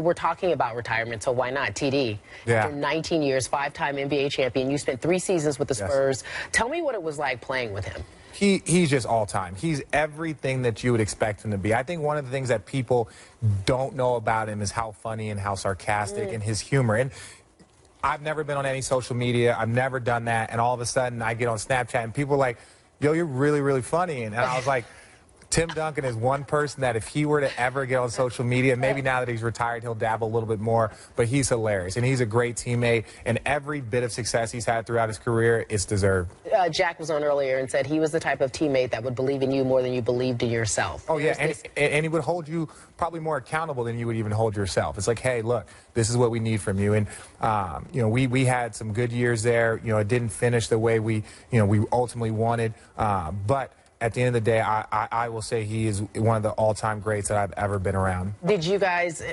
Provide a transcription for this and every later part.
we're talking about retirement, so why not? TD, Yeah. after 19 years, 5-time NBA champion, you spent 3 seasons with the Spurs. Yes. Tell me what it was like playing with him. He's just all-time. He's everything that you would expect him to be. I think one of the things that people don't know about him is how funny and how sarcastic and his humor. And I've never been on any social media. I've never done that. And all of a sudden, I get on Snapchat, and people are like, yo, you're really, really funny. And I was like, Tim Duncan is one person that if he were to ever get on social media, maybe now that he's retired, he'll dabble a little bit more, but he's hilarious, and he's a great teammate, and every bit of success he's had throughout his career is deserved. Jack was on earlier and said he was the type of teammate that would believe in you more than you believed in yourself. Oh, yeah, and he would hold you probably more accountable than you would even hold yourself. It's like, hey, look, this is what we need from you. And, you know, we had some good years there. You know, it didn't finish the way we ultimately wanted, but at the end of the day, I will say he is one of the all-time greats that I've ever been around. Did you guys...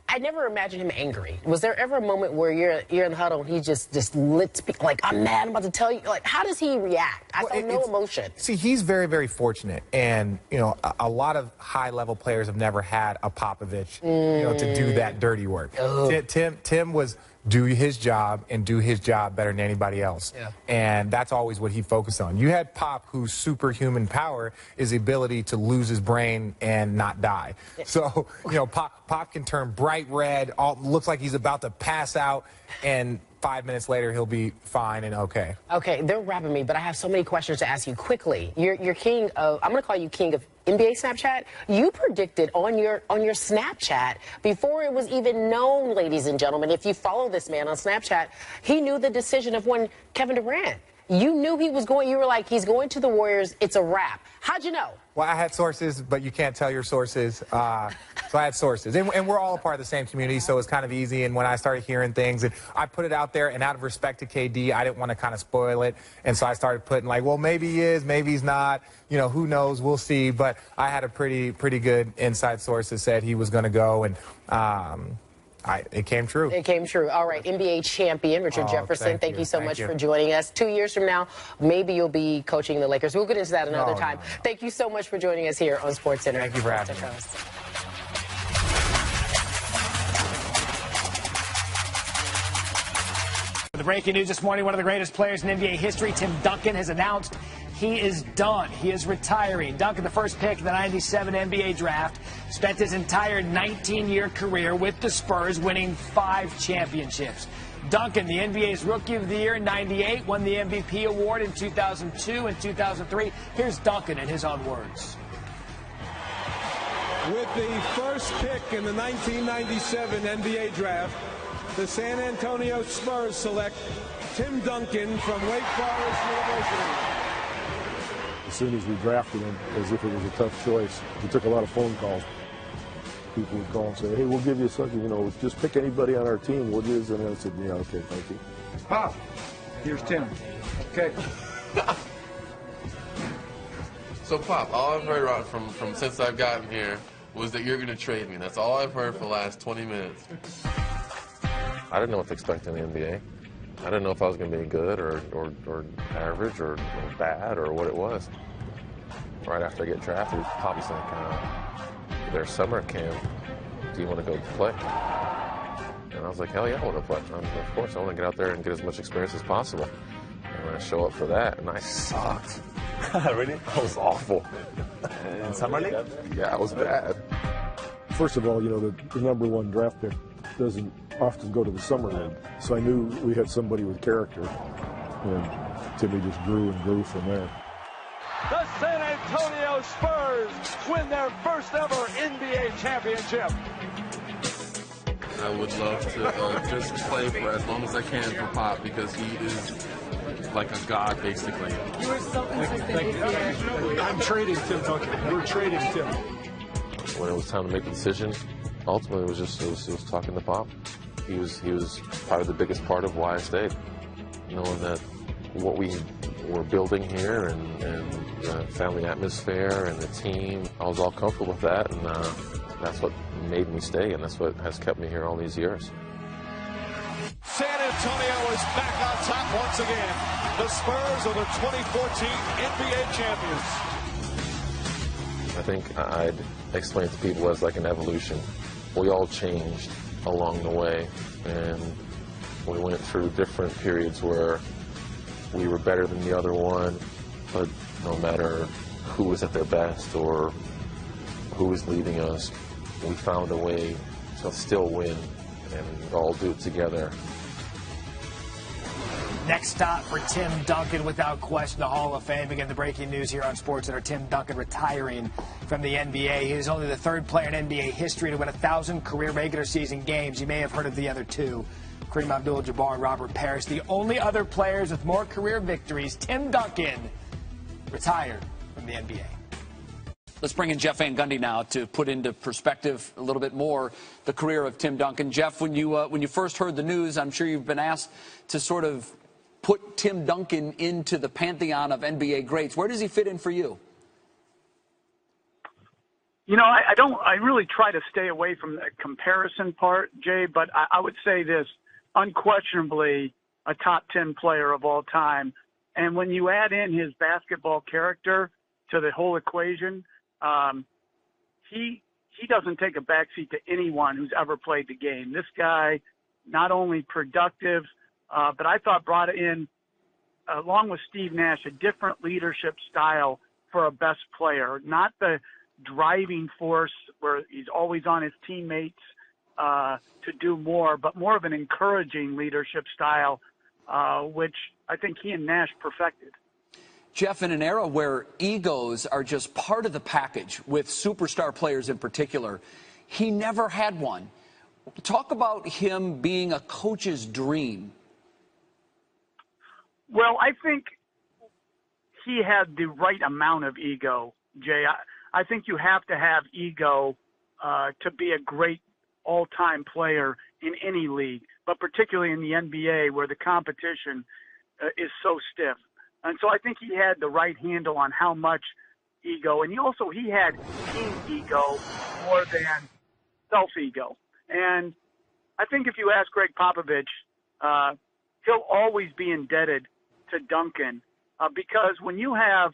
I never imagined him angry. Was there ever a moment where you're in the huddle and he just lit, like, I'm mad, I'm about to tell you? Like, how does he react? I saw no emotion. See, he's very, very fortunate. And, you know, a lot of high-level players have never had a Popovich, you know, to do that dirty work. Tim was do his job and do his job better than anybody else. Yeah. And that's always what he focused on. You had Pop, whose superhuman power is the ability to lose his brain and not die. So, you know, Pop can turn bright red, looks like he's about to pass out, and 5 minutes later he'll be fine and okay. Okay, they're wrapping me, but I have so many questions to ask you quickly. You're king of, I'm going to call you king of NBA Snapchat. You predicted on your Snapchat before it was even known, ladies and gentlemen. If you follow this man on Snapchat, he knew the decision of when Kevin Durant. You knew he was going, you were like, he's going to the Warriors, it's a wrap. How'd you know? Well, I had sources, but you can't tell your sources. So I had sources. And we're all a part of the same community, so it's kind of easy. And when I started hearing things, and I put it out there, and out of respect to KD, I didn't want to kind of spoil it. And so I started putting, like, well, maybe he is, maybe he's not. You know, who knows? We'll see. But I had a pretty good inside source that said he was going to go, and it came true. It came true. All right, NBA champion Richard Jefferson, thank you so much for joining us. 2 years from now, maybe you'll be coaching the Lakers. We'll get into that another time. No. Thank you so much for joining us here on SportsCenter. Thank you for having me. The breaking news this morning, one of the greatest players in NBA history, Tim Duncan, has announced he is done. He is retiring. Duncan, the first pick in the '97 NBA draft, spent his entire 19-year career with the Spurs, winning 5 championships. Duncan, the NBA's Rookie of the Year in '98, won the MVP award in 2002 and 2003. Here's Duncan in his own words. With the first pick in the 1997 NBA draft, the San Antonio Spurs select Tim Duncan from Wake Forest University. As soon as we drafted him, as if it was a tough choice, we took a lot of phone calls. People would call and say, hey, we'll give you a second, you know, just pick anybody on our team, would you? And I said, yeah, okay, thank you. Pop, here's Tim. Okay. So, Pop, all I've heard from since I've gotten here was that you're going to trade me. That's all I've heard for the last 20 minutes. I didn't know what to expect in the NBA. I didn't know if I was going to be good or average or bad or what it was. Right after I get drafted, Poppy's like, there's summer camp. Do you want to go play? And I was like, hell yeah, I want to play. Of course, I want to get out there and get as much experience as possible. And I show up for that, and I sucked. Really? I was awful. In summer league? Yeah, I was bad. First of all, you know, the #1 draft pick doesn't often go to the summer league. So I knew we had somebody with character. And Timmy just grew and grew from there. The San Antonio Spurs win their first ever NBA championship. I would love to just play for as long as I can for Pop because he is like a god, basically. You were so consistent. I'm trading Tim Duncan. We're trading Tim. When it was time to make the decision, ultimately it was talking to Pop. He was probably the biggest part of why I stayed. Knowing that what we were building here and the family atmosphere and the team, I was all comfortable with that, and that's what made me stay, and that's what has kept me here all these years. San Antonio is back on top once again. The Spurs are the 2014 NBA champions. I think I'd explain it to people as like an evolution. we all changed along the way, and we went through different periods where we were better than the other one, but no matter who was at their best or who was leading us, we found a way to still win and all do it together. Next stop for Tim Duncan, without question, the Hall of Fame. Again, the breaking news here on SportsCenter: Tim Duncan retiring from the NBA. He is only the third player in NBA history to win 1,000 career regular season games. You may have heard of the other two, Kareem Abdul-Jabbar and Robert Parrish. The only other players with more career victories, Tim Duncan, retired from the NBA. Let's bring in Jeff Van Gundy now to put into perspective a little bit more the career of Tim Duncan. Jeff, when you first heard the news, I'm sure you've been asked to sort of put Tim Duncan into the pantheon of NBA greats. Where does he fit in for you? You know, I really try to stay away from the comparison part, Jay, but I would say this, unquestionably a top 10 player of all time. And when you add in his basketball character to the whole equation, he doesn't take a backseat to anyone who's ever played the game. This guy, not only productive, but I thought brought in, along with Steve Nash, a different leadership style for a best player. Not the driving force where he's always on his teammates to do more, but more of an encouraging leadership style, which I think he and Nash perfected. Jeff, in an era where egos are just part of the package, with superstar players in particular, he never had one. Talk about him being a coach's dream. Well, I think he had the right amount of ego, Jay. I think you have to have ego to be a great all-time player in any league, but particularly in the NBA where the competition is so stiff. And so I think he had the right handle on how much ego. And he had team ego more than self-ego. And I think if you ask Greg Popovich, he'll always be indebted to Duncan because when you have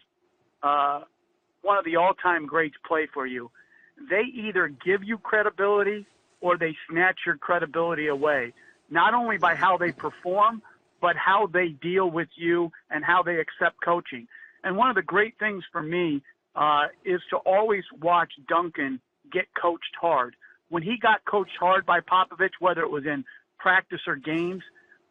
one of the all-time greats play for you, they either give you credibility or they snatch your credibility away, not only by how they perform, but how they deal with you and how they accept coaching. And one of the great things for me is to always watch Duncan get coached hard. When he got coached hard by Popovich, whether it was in practice or games,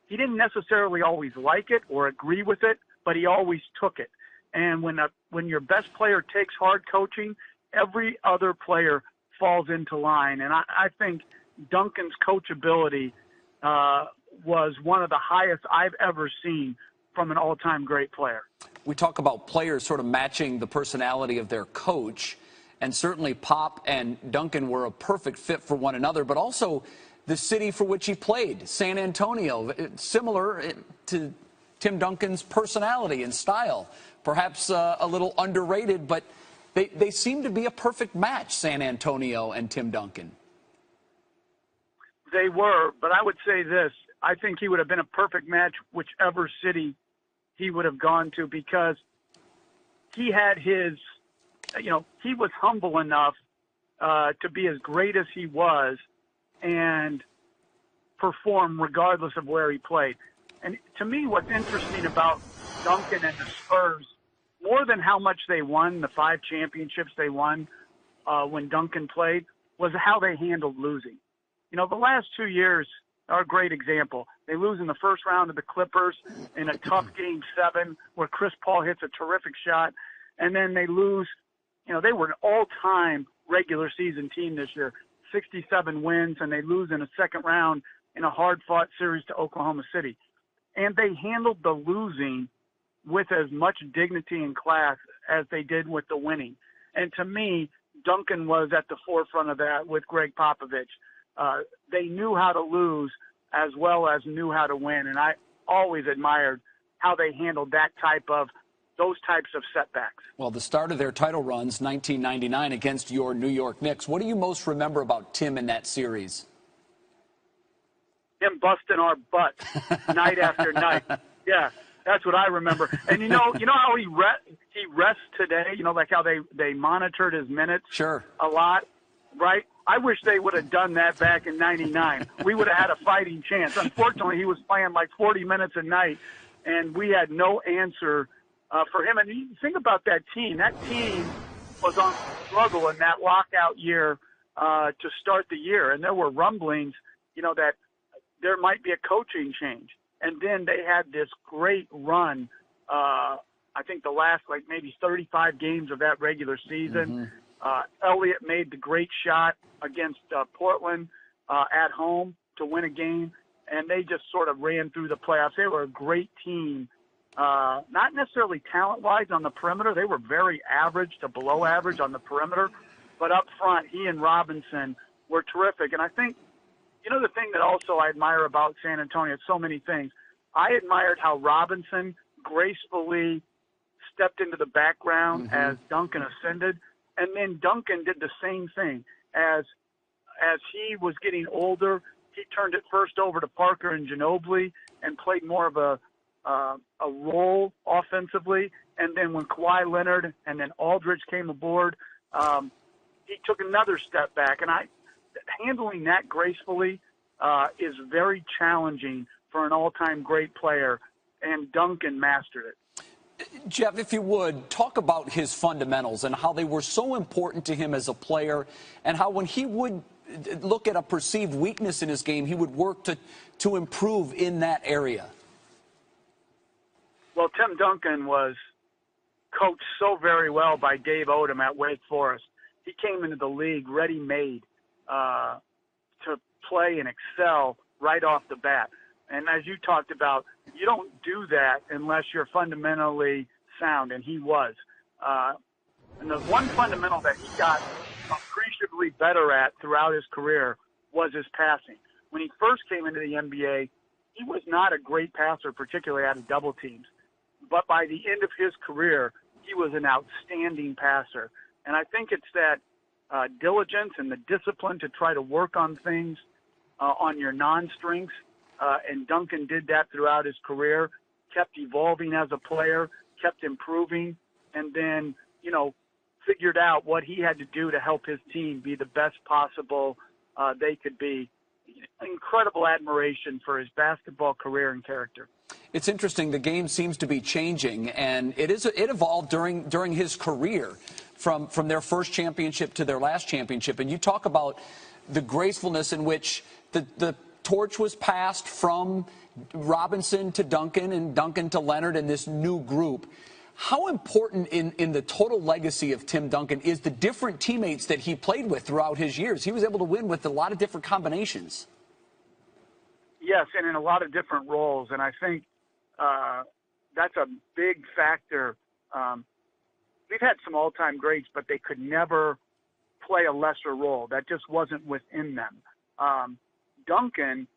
he didn't necessarily always like it or agree with it, but he always took it. And when your best player takes hard coaching, every other player falls into line. And I think Duncan's coachability was one of the highest I've ever seen from an all-time great player. We talk about players sort of matching the personality of their coach, and certainly Pop and Duncan were a perfect fit for one another, but also the city for which he played, San Antonio, similar to Tim Duncan's personality and style. Perhaps a little underrated, but they seem to be a perfect match, San Antonio and Tim Duncan. They were, but I would say this. I think he would have been a perfect match whichever city he would have gone to because he had his, he was humble enough to be as great as he was and perform regardless of where he played. And to me, what's interesting about Duncan and the Spurs, more than how much they won, the 5 championships they won when Duncan played, was how they handled losing. The last 2 years are a great example. They lose in the first round of the Clippers in a tough Game 7 where Chris Paul hits a terrific shot, and then they lose. They were an all-time regular season team this year, 67 wins, and they lose in a second round in a hard-fought series to Oklahoma City. And they handled the losing with as much dignity and class as they did with the winning. And to me, Duncan was at the forefront of that with Greg Popovich. They knew how to lose as well as knew how to win. And I always admired how they handled those types of setbacks. Well, the start of their title runs, 1999 against your New York Knicks. What do you most remember about Tim in that series? Him busting our butts night after night. Yeah, that's what I remember. And you know how he rests today. Like how they monitored his minutes. Sure. A lot, right? I wish they would have done that back in '99. We would have had a fighting chance. Unfortunately, he was playing like 40 minutes a night, and we had no answer for him. And you think about that team. That team was on struggle in that lockout year to start the year, and there were rumblings, that there might be a coaching change. And then they had this great run. I think the last maybe 35 games of that regular season. Elliott made the great shot against Portland at home to win a game, and they just sort of ran through the playoffs. They were a great team, not necessarily talent-wise on the perimeter. They were very average to below average on the perimeter, but up front, he and Robinson were terrific. And I think, the thing that also I admire about San Antonio, it's so many things. I admired how Robinson gracefully stepped into the background as Duncan ascended. And then Duncan did the same thing. As he was getting older, he turned it first over to Parker and Ginobili and played more of a role offensively. And then when Kawhi Leonard and then Aldridge came aboard, he took another step back. And handling that gracefully is very challenging for an all-time great player, and Duncan mastered it. Jeff, if you would, talk about his fundamentals and how they were so important to him as a player, and how when he would look at a perceived weakness in his game, he would work to improve in that area. Well, Tim Duncan was coached so very well by Dave Odom at Wake Forest. He came into the league ready-made to play and excel right off the bat. And as you talked about, you don't do that unless you're fundamentally sound, and he was. And the one fundamental that he got appreciably better at throughout his career was his passing. When he first came into the NBA, he was not a great passer, particularly out of double teams. But by the end of his career, he was an outstanding passer. And I think it's that diligence and the discipline to try to work on things on your non-strengths. And Duncan did that throughout his career, kept evolving as a player, kept improving, and then, figured out what he had to do to help his team be the best possible they could be. Incredible admiration for his basketball career and character. It's interesting. The game seems to be changing, and it evolved during his career from their first championship to their last championship. And you talk about the gracefulness in which the torch was passed from Robinson to Duncan and Duncan to Leonard and this new group. How important in the total legacy of Tim Duncan is the different teammates that he played with throughout his years? He was able to win with a lot of different combinations. Yes, and in a lot of different roles. And I think that's a big factor. We've had some all-time greats, but they could never play a lesser role. That just wasn't within them. Duncan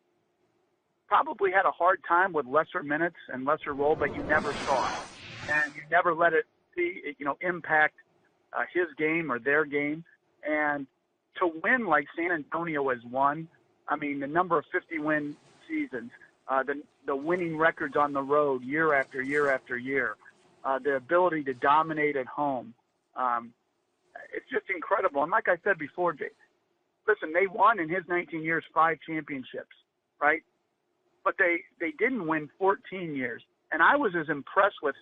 probably had a hard time with lesser minutes and lesser role, but you never saw it. And you never let it impact his game or their game. And to win like San Antonio has won, I mean, the number of 50-win seasons, the winning records on the road year after year after year, the ability to dominate at home, it's just incredible. And like I said before, Jay, listen, they won in his 19 years 5 championships, right? But they didn't win 14 years. And I was as impressed with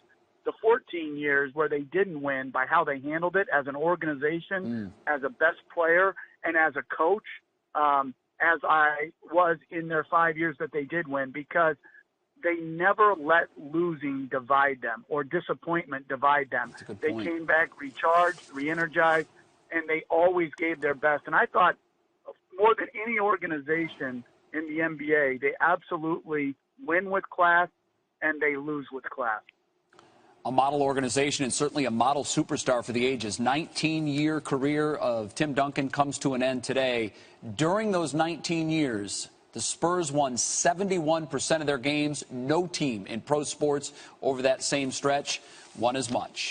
the 14 years where they didn't win by how they handled it as an organization, as a best player, and as a coach, as I was in their 5 years that they did win, because they never let losing divide them or disappointment divide them. They came back recharged, re-energized, and they always gave their best. And I thought more than any organization in the NBA, they absolutely win with class and they lose with class. A model organization and certainly a model superstar for the ages. 19-year career of Tim Duncan comes to an end today. During those 19 years, the Spurs won 71% of their games. No team in pro sports over that same stretch won as much.